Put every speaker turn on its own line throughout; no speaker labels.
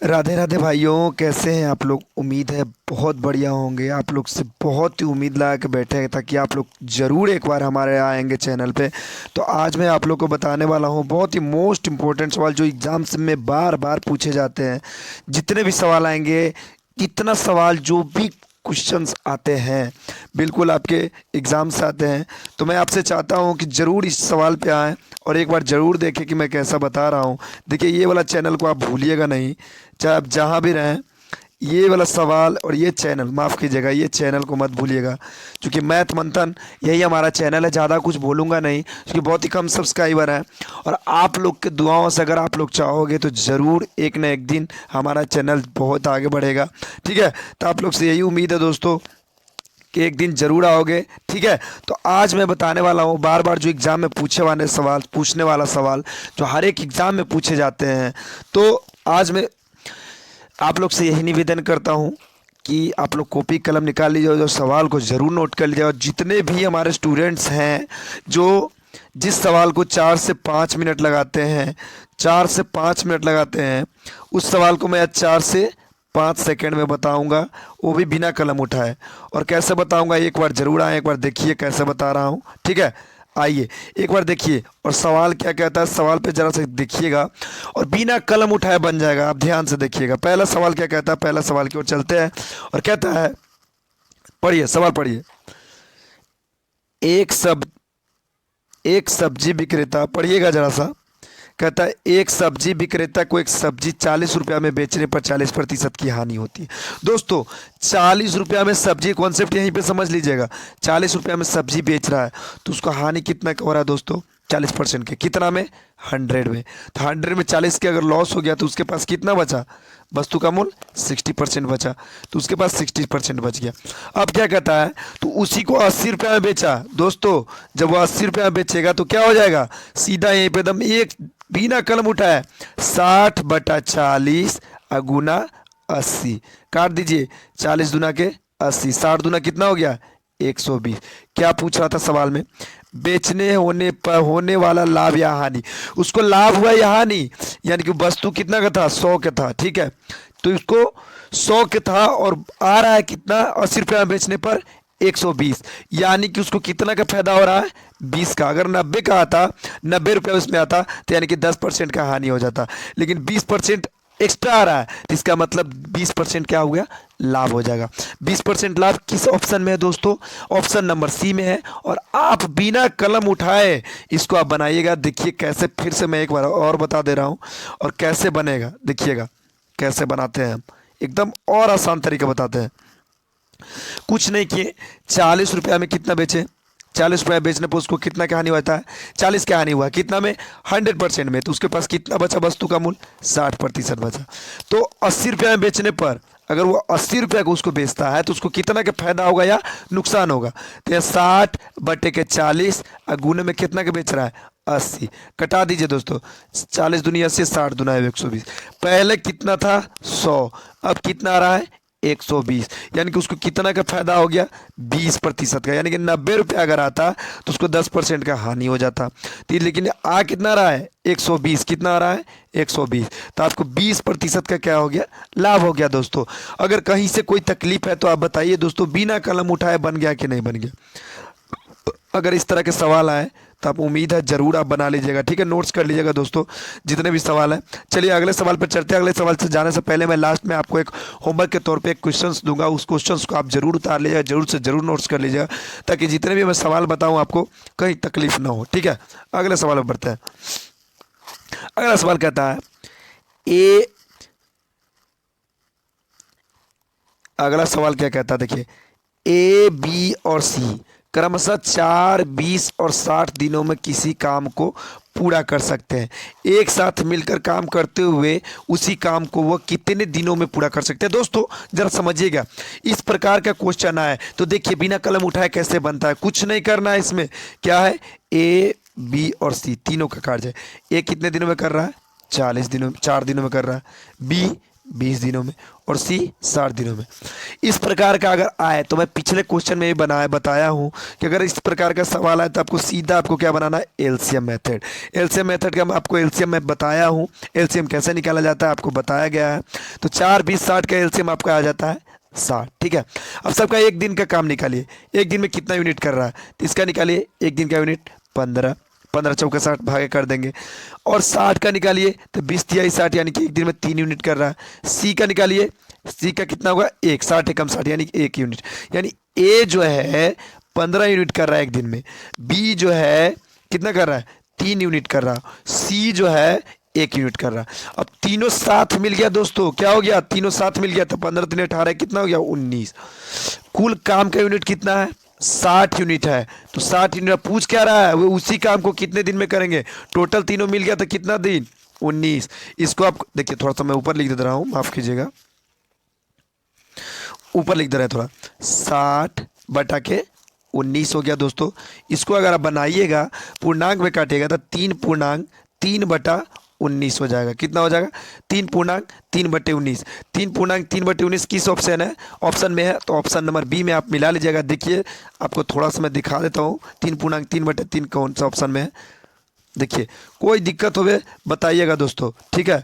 राधे राधे भाइयों, कैसे हैं आप लोग। उम्मीद है बहुत बढ़िया होंगे। आप लोग से बहुत ही उम्मीद लगा के बैठे हैं ताकि आप लोग ज़रूर एक बार हमारे आएंगे चैनल पे। तो आज मैं आप लोग को बताने वाला हूँ बहुत ही मोस्ट इम्पोर्टेंट सवाल जो एग्ज़ाम्स में बार बार पूछे जाते हैं। जितने भी सवाल आएंगे, इतना सवाल जो भी क्वेश्चंस आते हैं, बिल्कुल आपके एग्ज़ाम से आते हैं। तो मैं आपसे चाहता हूँ कि ज़रूर इस सवाल पे आएँ और एक बार ज़रूर देखें कि मैं कैसा बता रहा हूँ। देखिए, ये वाला चैनल को आप भूलिएगा नहीं, चाहे आप जहाँ भी रहें। ये वाला सवाल और ये चैनल, माफ़ कीजिएगा, ये चैनल को मत भूलिएगा, क्योंकि मैथ मंथन यही हमारा चैनल है। ज़्यादा कुछ बोलूँगा नहीं क्योंकि बहुत ही कम सब्सक्राइबर हैं। और आप लोग के दुआओं से अगर आप लोग चाहोगे तो ज़रूर एक न एक दिन हमारा चैनल बहुत आगे बढ़ेगा। ठीक है, तो आप लोग से यही उम्मीद है दोस्तों कि एक दिन ज़रूर आओगे। ठीक है, तो आज मैं बताने वाला हूँ बार बार जो एग्ज़ाम में पूछने वाला सवाल जो हर एक एग्ज़ाम में पूछे जाते हैं। तो आज मैं आप लोग से यही निवेदन करता हूँ कि आप लोग कॉपी कलम निकाल लीजिए और सवाल को ज़रूर नोट कर लीजिए। और जितने भी हमारे स्टूडेंट्स हैं जो जिस सवाल को 4 से 5 मिनट लगाते हैं, 4 से 5 मिनट लगाते हैं, उस सवाल को मैं 4 से 5 सेकंड में बताऊंगा, वो भी बिना कलम उठाए। और कैसे बताऊंगा, एक बार ज़रूर आए, एक बार देखिए कैसे बता रहा हूँ। ठीक है, आइए एक बार देखिए और सवाल क्या कहता है, सवाल पे ज़रा से देखिएगा और बिना कलम उठाए बन जाएगा। आप ध्यान से देखिएगा पहला सवाल क्या कहता है। पहला सवाल की ओर चलते हैं और कहता है, पढ़िए सवाल पढ़िए। एक सब एक सब्जी विक्रेता, पढ़िएगा जरा सा। कहता है एक सब्जी विक्रेता को एक सब्जी 40 रुपया में बेचने पर 40% की हानि होती है। दोस्तों, 40 रुपया में सब्जी, कॉन्सेप्ट यहीं पे समझ लीजिएगा। 40 रुपया में सब्जी बेच रहा है तो उसका हानि कितना का हो रहा है दोस्तों? 40% के। कितना में? 100 में। तो 100 में 40 के अगर लॉस हो गया तो उसके पास कितना बचा? वस्तु का मूल्य 60% बचा, तो उसके पास 60% बच गया। अब क्या कहता है, तो उसी को 80 रुपया में बेचा। दोस्तों, जब वो 80 रुपया में बेचेगा तो क्या हो जाएगा? सीधा यहीं पे एकदम एक बिना कलम उठाए 60/40 अगुना 80 काट दीजिए। 40 दुना के 80, 60 दुना कितना हो गया? 120। क्या पूछ रहा था सवाल में? बेचने होने पर होने वाला लाभ या हानि। उसको लाभ हुआ या हानि, यानी कि वस्तु कितना का था? 100 का था। ठीक है, तो इसको 100 के था और आ रहा है कितना? 80 रुपया में बेचने पर 120, यानी कि उसको कितना का फायदा हो रहा है? 20 का। अगर 90 का आता, 90 रुपया उसमें आता, तो यानी कि 10% का हानि हो जाता। लेकिन 20% एक्स्ट्रा आ रहा है, तो इसका मतलब 20% क्या हो गया? लाभ हो जाएगा। 20% लाभ किस ऑप्शन में है दोस्तों? ऑप्शन नंबर सी में है। और आप बिना कलम उठाए इसको आप बनाइएगा। देखिए कैसे, फिर से मैं एक बार और बता दे रहा हूँ और कैसे बनेगा देखिएगा कैसे बनाते हैं हम। एकदम और आसान तरीका बताते हैं। कुछ नहीं किए, 40 रुपया में कितना बेचे? 40 रुपया बेचने पर उसको कितना क्या हानि होता है? 40 क्या हानि हुआ? कितना में? 100% में। तो उसके पास कितना बचा वस्तु का मूल्य? 60% बचा। तो 80 रुपया में बेचने पर अगर वो 80 रुपया को उसको बेचता है तो उसको कितना का फायदा होगा या नुकसान होगा? तो यह 60/40 गुने में कितना का बेच रहा है? 80। कटा दीजिए दोस्तों, 40 दूनी 80, 60 दूना है 120। पहले कितना था? 100, अब कितना आ रहा है? 120, यानी कि उसको कितना का फायदा हो गया? 20% का। यानी कि 90 रुपया अगर आता तो उसको 10% का हानि हो जाता। तो लेकिन आ कितना रहा है? 120। कितना आ रहा है? 120। तो आपको 20% का क्या हो गया? लाभ हो गया दोस्तों। अगर कहीं से कोई तकलीफ है तो आप बताइए दोस्तों, बिना कलम उठाए बन गया कि नहीं बन गया? अगर इस तरह के सवाल आए तो आप, उम्मीद है ज़रूर आप बना लीजिएगा। ठीक है, नोट्स कर लीजिएगा दोस्तों जितने भी सवाल हैं। चलिए अगले सवाल पर चलते हैं। अगले सवाल से जाने से पहले मैं लास्ट में आपको एक होमवर्क के तौर पे एक क्वेश्चंस दूंगा। उस क्वेश्चंस को आप ज़रूर उतार लीजिएगा, ज़रूर से ज़रूर नोट्स कर लीजिएगा, ताकि जितने भी मैं सवाल बताऊँ आपको कहीं तकलीफ ना हो। ठीक है, अगले सवाल में बढ़ते हैं। अगला सवाल कहता है, ए अगला सवाल क्या कहता है देखिए। ए, बी और सी क्रमशः 4, 20 और 60 दिनों में किसी काम को पूरा कर सकते हैं। एक साथ मिलकर काम करते हुए उसी काम को वह कितने दिनों में पूरा कर सकते हैं? दोस्तों जरा समझिएगा, इस प्रकार का क्वेश्चन आए तो देखिए बिना कलम उठाए कैसे बनता है। कुछ नहीं करना है इसमें। क्या है? ए, बी और सी तीनों का कार्य है। ए कितने दिनों में कर रहा है? 40 दिनों, 4 दिनों में कर रहा है। बी 20 दिनों में, और सी 60 दिनों में। इस प्रकार का अगर आए तो मैं पिछले क्वेश्चन में भी बताया हूँ कि अगर इस प्रकार का सवाल आए तो आपको सीधा आपको क्या बनाना है, एलसीएम मेथड। एलसीएम मेथड का मैं आपको एलसीएम में बताया हूँ, एलसीएम कैसे निकाला जाता है आपको बताया गया है। तो 4 20 60 का एलसीएम आपका आ जाता है 60, ठीक है। अब सबका एक दिन का काम निकालिए, एक दिन में कितना यूनिट कर रहा है, तो इसका निकालिए, एक दिन का यूनिट 15, 15 चौका 60 भागे कर देंगे। और 60 का निकालिए तो 20 तिहाई 60, यानी कि एक दिन में 3 यूनिट कर रहा है। सी का निकालिए, सी का कितना होगा, 1, 60 एकम 60 यानी कि 1 यूनिट, यानी ए जो है 15 यूनिट कर रहा है एक दिन में, बी जो है कितना कर रहा है, 3 यूनिट कर रहा है, सी जो है 1 यूनिट कर रहा है। अब तीनों साथ मिल गया दोस्तों, क्या हो गया, तीनों साथ मिल गया तो 15 3 18 कितना हो गया, 19। कुल काम का यूनिट कितना है, 60 यूनिट है। तो 60 यूनिट पूछ क्या रहा है, वो उसी काम को कितने दिन में करेंगे, टोटल तीनों मिल गया तो कितना दिन, 19। इसको आप देखिए, थोड़ा सा मैं ऊपर लिख दे रहा हूँ, माफ कीजिएगा, ऊपर लिख दे रहे हैं थोड़ा, 60 बटा के 19 हो गया दोस्तों। इसको अगर आप बनाइएगा पूर्णांक में काटिएगा तो 3 पूर्णांक 3 बटा 19 हो जाएगा। कितना हो जाएगा, 3 पूर्णांक 3 बटे 19। 3 पूर्णांक 3 बटे 19 किस ऑप्शन है, ऑप्शन में है, तो ऑप्शन नंबर बी में आप मिला लीजिएगा। देखिए आपको थोड़ा सा मैं दिखा देता हूँ, 3 पूर्णांक 3 बटे 3 कौन सा ऑप्शन में है। देखिए कोई दिक्कत हो बताइएगा दोस्तों, ठीक है।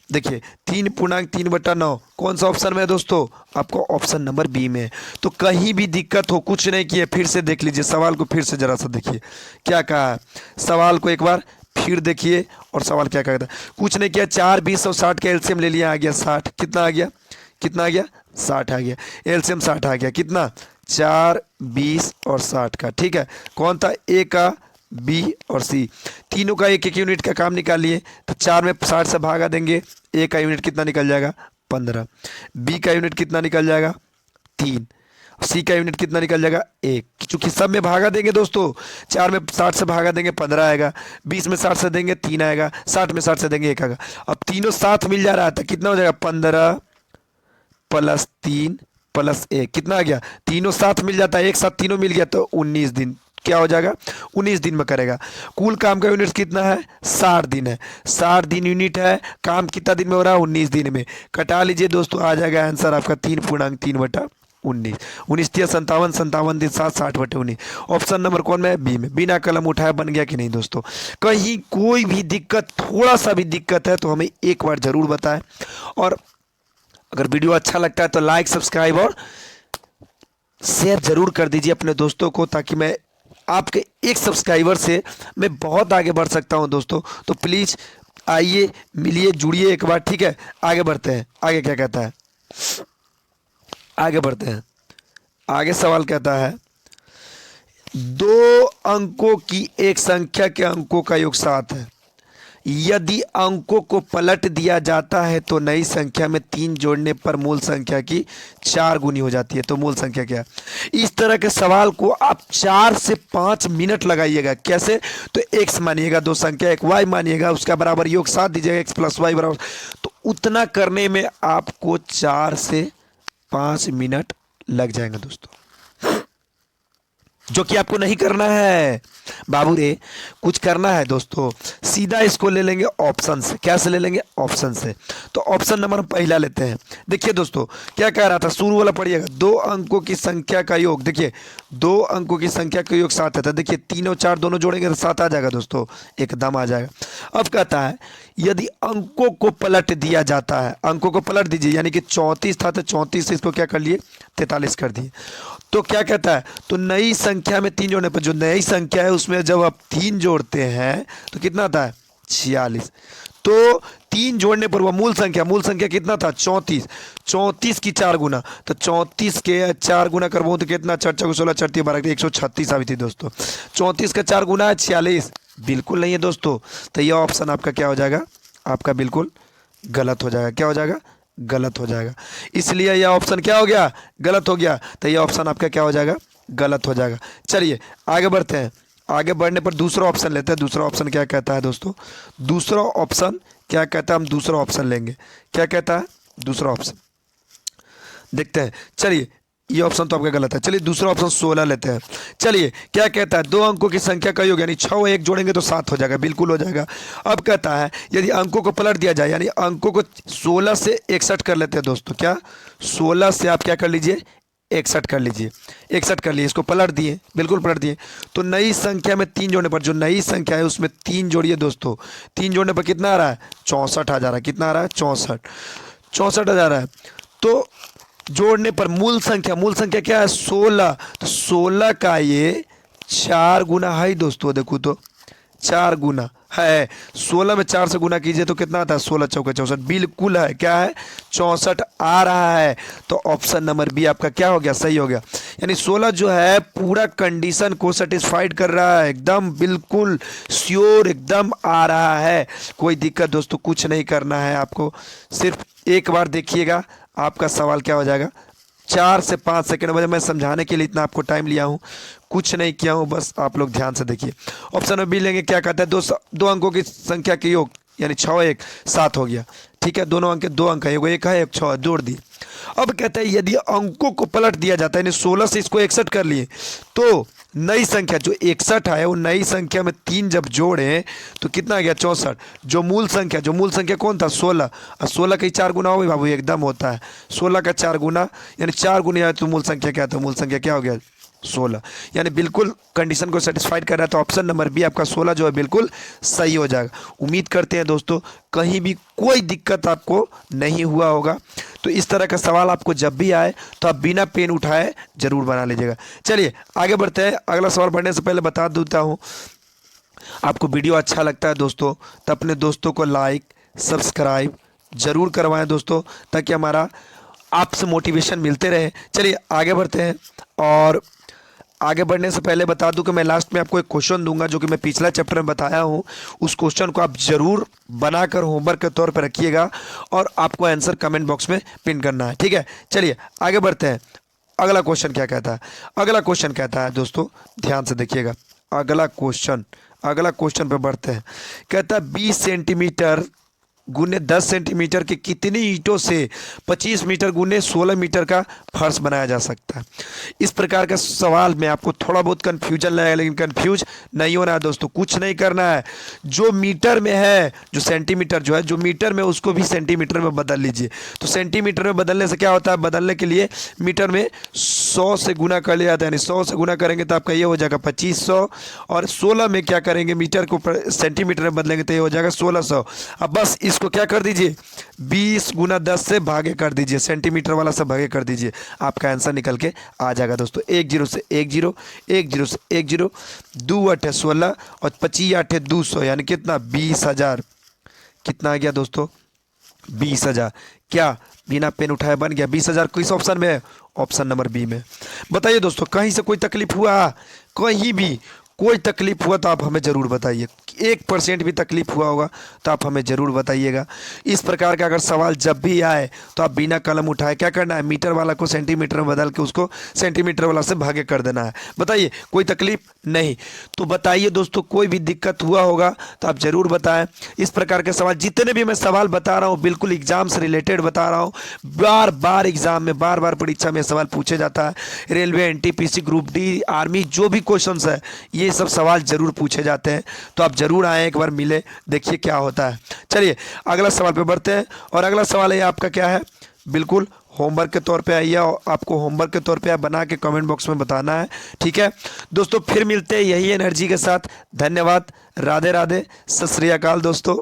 देखिए 3 पूर्णांक 3 बटा 9 कौन सा ऑप्शन में है दोस्तों, आपको ऑप्शन नंबर बी में है। तो कहीं भी दिक्कत हो, कुछ नहीं किए, फिर से देख लीजिए सवाल को, फिर से जरा सा देखिए क्या कहा है, सवाल को एक बार फिर देखिए और सवाल क्या कहता है। कुछ नहीं किया, 4 20 और 60 का एलसीएम ले लिया, आ गया 60। कितना आ गया, कितना आ गया, 60 आ गया, एलसीएम 60 आ गया। कितना, 4 20 और 60 का, ठीक है। कौन था, ए का, बी और सी, तीनों का एक एक यूनिट का काम निकालिए। तो 4 में 60 से भागा देंगे, ए का यूनिट कितना निकल जाएगा, 15, बी का यूनिट कितना निकल जाएगा, 3, सी का यूनिट कितना निकल जाएगा, 1। चूंकि सब में भागा देंगे दोस्तों, 4 में 60 से भागा देंगे 15 आएगा, 20 में 60 से देंगे 3 आएगा, 60 में 60 से देंगे 1 आएगा। अब तीनों साथ मिल जा रहा था, कितना हो जाएगा, 15 प्लस 3 प्लस 1, कितना आ गया, तीनों साथ मिल जाता है, एक साथ तीनों मिल गया तो 19 दिन क्या हो जाएगा, 19 दिन में करेगा। कुल काम का यूनिट कितना है, 60 दिन है, 60 दिन यूनिट है, काम कितना दिन में हो रहा है, 19 दिन में। कटा लीजिए दोस्तों, आ जाएगा आंसर आपका 3 पूर्णांक 3 बटा 19, 19 तिया 57, 57 दिन 7, 60 बटे 19। ऑप्शन नंबर कौन में है, बी में। बिना कलम उठाया बन गया कि नहीं दोस्तों। कहीं कोई भी दिक्कत, थोड़ा सा भी दिक्कत है तो हमें एक बार जरूर बताएं, और अगर वीडियो अच्छा लगता है तो लाइक सब्सक्राइब और शेयर जरूर कर दीजिए अपने दोस्तों को, ताकि मैं आपके एक सब्सक्राइबर से मैं बहुत आगे बढ़ सकता हूं दोस्तों। तो प्लीज़ आइए, मिलिए, जुड़िए एक बार, ठीक है। आगे बढ़ते हैं, आगे क्या कहता है, आगे बढ़ते हैं। आगे सवाल कहता है, 2 अंकों की एक संख्या के अंकों का योग 7 है। यदि अंकों को पलट दिया जाता है तो नई संख्या में 3 जोड़ने पर मूल संख्या की 4 गुनी हो जाती है। तो मूल संख्या क्या है। इस तरह के सवाल को आप 4 से 5 मिनट लगाइएगा। कैसे, तो x मानिएगा, 2 संख्या, एक y मानिएगा, उसका बराबर योग 7 दीजिएगा, x प्लस वाई बराबर, तो उतना करने में आपको 4 से 5 मिनट लग जाएंगे दोस्तों, जो कि आपको नहीं करना है बाबू रे, कुछ करना है दोस्तों। सीधा इसको ले लेंगे ऑप्शन से। क्या से ले लेंगे, ऑप्शन से। तो ऑप्शन नंबर पहला लेते हैं। देखिए दोस्तों क्या कह रहा था, शुरू वाला पढ़िएगा, 2 अंकों की संख्या का योग। देखिए 2 अंकों की संख्या का योग 7 आता है। देखिए 3 और 4 दोनों जोड़ेंगे तो 7 आ जाएगा दोस्तों, एकदम आ जाएगा। अब कहता है यदि अंकों को पलट दिया जाता है, अंकों को पलट दीजिए, यानी कि 34 था तो 34 से इसको क्या कर लिए, 43 कर दिए। तो क्या कहता है, तो नई संख्या में 3 जोड़ने पर, जो नई संख्या है उसमें जब आप 3 जोड़ते हैं तो कितना आता है, 46। तो 3 जोड़ने पर वह मूल संख्या कितना था, 34, 34 की 4 गुना, तो 34 के 4 गुना करवाऊँ तो कितना, 4 4 16 4 12 136 आई थी दोस्तों। 34 का 4 गुना है 46, बिल्कुल नहीं है दोस्तों। तो यह ऑप्शन आपका क्या हो जाएगा, आपका बिल्कुल गलत हो जाएगा। क्या हो जाएगा, गलत हो जाएगा। इसलिए यह ऑप्शन क्या हो गया, गलत हो गया। तो यह ऑप्शन आपका क्या हो जाएगा, गलत हो जाएगा। चलिए आगे बढ़ते हैं। आगे बढ़ने पर दूसरा ऑप्शन लेते हैं। दूसरा ऑप्शन क्या कहता है दोस्तों, दूसरा ऑप्शन क्या कहता है, हम दूसरा ऑप्शन लेंगे। क्या कहता है दूसरा ऑप्शन, देखते हैं। चलिए ये ऑप्शन तो आपका गलत है। चलिए दूसरा ऑप्शन 16 लेते हैं। चलिए क्या कहता है, दो अंकों की संख्या का योग यानी 6 और 1 जोड़ेंगे तो 7 हो जाएगा, बिल्कुल हो जाएगा। अब कहता है यदि अंकों को पलट दिया जाए, यानी अंकों को 16 से 61 कर लेते हैं दोस्तों। क्या 16 से आप क्या कर लीजिए, 61 कर लीजिए, 61 कर लिए, इसको पलट दिए, बिल्कुल पलट दिए। तो नई संख्या में 3 जोड़ने पर, जो नई संख्या है उसमें 3 जोड़िए दोस्तों, 3 जोड़ने पर कितना आ रहा है, 64 आ जा रहा है। कितना आ रहा है, 64, 64 आ जा रहा है। तो जोड़ने पर मूल संख्या क्या है, 16। तो 16 का ये 4 गुना है ही दोस्तों, देखो तो 4 गुना है। 16 में 4 से गुना कीजिए तो कितना आता है, 16 चौके 64, बिल्कुल है, क्या है, 64 आ रहा है। तो ऑप्शन नंबर बी आपका क्या हो गया, सही हो गया। यानी 16 जो है पूरा कंडीशन को सेटिस्फाइड कर रहा है, एकदम बिल्कुल श्योर एकदम आ रहा है। कोई दिक्कत दोस्तों कुछ नहीं करना है आपको, सिर्फ एक बार देखिएगा, आपका सवाल क्या हो जाएगा। 4 से 5 सेकंड में मैं समझाने के लिए इतना आपको टाइम लिया हूँ, कुछ नहीं किया हूँ, बस आप लोग ध्यान से देखिए। ऑप्शन में बी लेंगे, क्या कहता है, दो अंकों की संख्या के योग यानी 6 और 1 7 हो गया। ठीक है, दोनों अंक के 2 अंक है, एगो 1 है एक 6 जोड़ दिए। अब कहता है यदि अंकों को पलट दिया जाता है, यानी 16 से इसको 61 कर लिए, तो नई संख्या जो 61 है वो नई संख्या में 3 जब जोड़े तो कितना आ गया, 64। जो मूल संख्या कौन था, 16, और 16 का 4 गुना हो गई बाबू, एकदम होता है 16 का 4 गुना, यानी 4 गुना, तो मूल संख्या क्या था, मूल संख्या क्या हो गया, 16। यानी बिल्कुल कंडीशन को सेटिस्फाइड कर रहा है। तो ऑप्शन नंबर बी आपका 16 जो है बिल्कुल सही हो जाएगा। उम्मीद करते हैं दोस्तों कहीं भी कोई दिक्कत आपको नहीं हुआ होगा। तो इस तरह का सवाल आपको जब भी आए तो आप बिना पेन उठाए जरूर बना लीजिएगा। चलिए आगे बढ़ते हैं। अगला सवाल बढ़ने से पहले बता देता हूँ, आपको वीडियो अच्छा लगता है दोस्तों तो अपने दोस्तों को लाइक सब्सक्राइब जरूर करवाएं दोस्तों, ताकि हमारा आपसे मोटिवेशन मिलते रहे। चलिए आगे बढ़ते हैं। और आगे बढ़ने से पहले बता दूं कि मैं लास्ट में आपको एक क्वेश्चन दूंगा, जो कि मैं पिछला चैप्टर में बताया हूं। उस क्वेश्चन को आप जरूर बनाकर होमवर्क के तौर पर रखिएगा और आपको आंसर कमेंट बॉक्स में पिन करना है, ठीक है। चलिए आगे बढ़ते हैं। अगला क्वेश्चन क्या कहता है, अगला क्वेश्चन कहता है दोस्तों, ध्यान से देखिएगा। अगला क्वेश्चन पे बढ़ते हैं। कहता है 20 सेंटीमीटर गुने 10 सेंटीमीटर के कितनी ईंटों से 25 मीटर गुने 16 मीटर का फर्श बनाया जा सकता है। इस प्रकार का सवाल में आपको थोड़ा बहुत कन्फ्यूजन लगेगा, लेकिन कन्फ्यूज नहीं होना है दोस्तों, कुछ नहीं करना है। जो मीटर में है, जो सेंटीमीटर जो है, जो मीटर में उसको भी सेंटीमीटर में बदल लीजिए। तो सेंटीमीटर में बदलने से क्या होता है, बदलने के लिए मीटर में 100 से गुना कर लिया जाता है, यानी 100 से गुना करेंगे तो आपका ये हो जाएगा 2500, और 16 में क्या करेंगे, मीटर को सेंटीमीटर में बदलेंगे तो ये हो जाएगा 1600। अब बस इसको क्या कर दीजिए, 20 गुना 10 से भागे कर दीजिए, सेंटीमीटर वाला से भागे कर दीजिए, आपका आंसर निकल के आ जाएगा दोस्तों। 1 0 से 1 0, 1 0 से 1 0, 2 8 16 और 25 8 200, यानी कितना, 20,000। कितना आ गया दोस्तों, 20,000। क्या बिना पेन उठाए बन गया 20,000? किस ऑप्शन में है, ऑप्शन नंबर बी में। बताइए दोस्तों कहीं से कोई तकलीफ हुआ, कहीं भी कोई तकलीफ हुआ तो आप हमें ज़रूर बताइए। 1% भी तकलीफ हुआ होगा तो आप हमें ज़रूर बताइएगा। इस प्रकार का अगर सवाल जब भी आए तो आप बिना कलम उठाए क्या करना है, मीटर वाला को सेंटीमीटर में बदल के उसको सेंटीमीटर वाला से भागे कर देना है। बताइए कोई तकलीफ नहीं? तो बताइए दोस्तों, कोई भी दिक्कत हुआ होगा तो आप ज़रूर बताएं। इस प्रकार के सवाल जितने भी मैं सवाल बता रहा हूँ बिल्कुल एग्जाम से रिलेटेड बता रहा हूँ। बार बार एग्जाम में, बार बार परीक्षा में सवाल पूछे जाता है। Railway, NTPC, group D, army, जो भी क्वेश्चन है ये सब सवाल जरूर पूछे जाते हैं। तो आप जरूर आए, एक बार मिले, देखिए क्या होता है। चलिए अगला सवाल पे बढ़ते हैं। और अगला सवाल है आपका क्या है, बिल्कुल होमवर्क के तौर पे आइए, आपको होमवर्क के तौर पे आप बना के कमेंट बॉक्स में बताना है, ठीक है दोस्तों। फिर मिलते हैं यही एनर्जी के साथ। धन्यवाद, राधे राधे, सत श्री अकाल दोस्तों।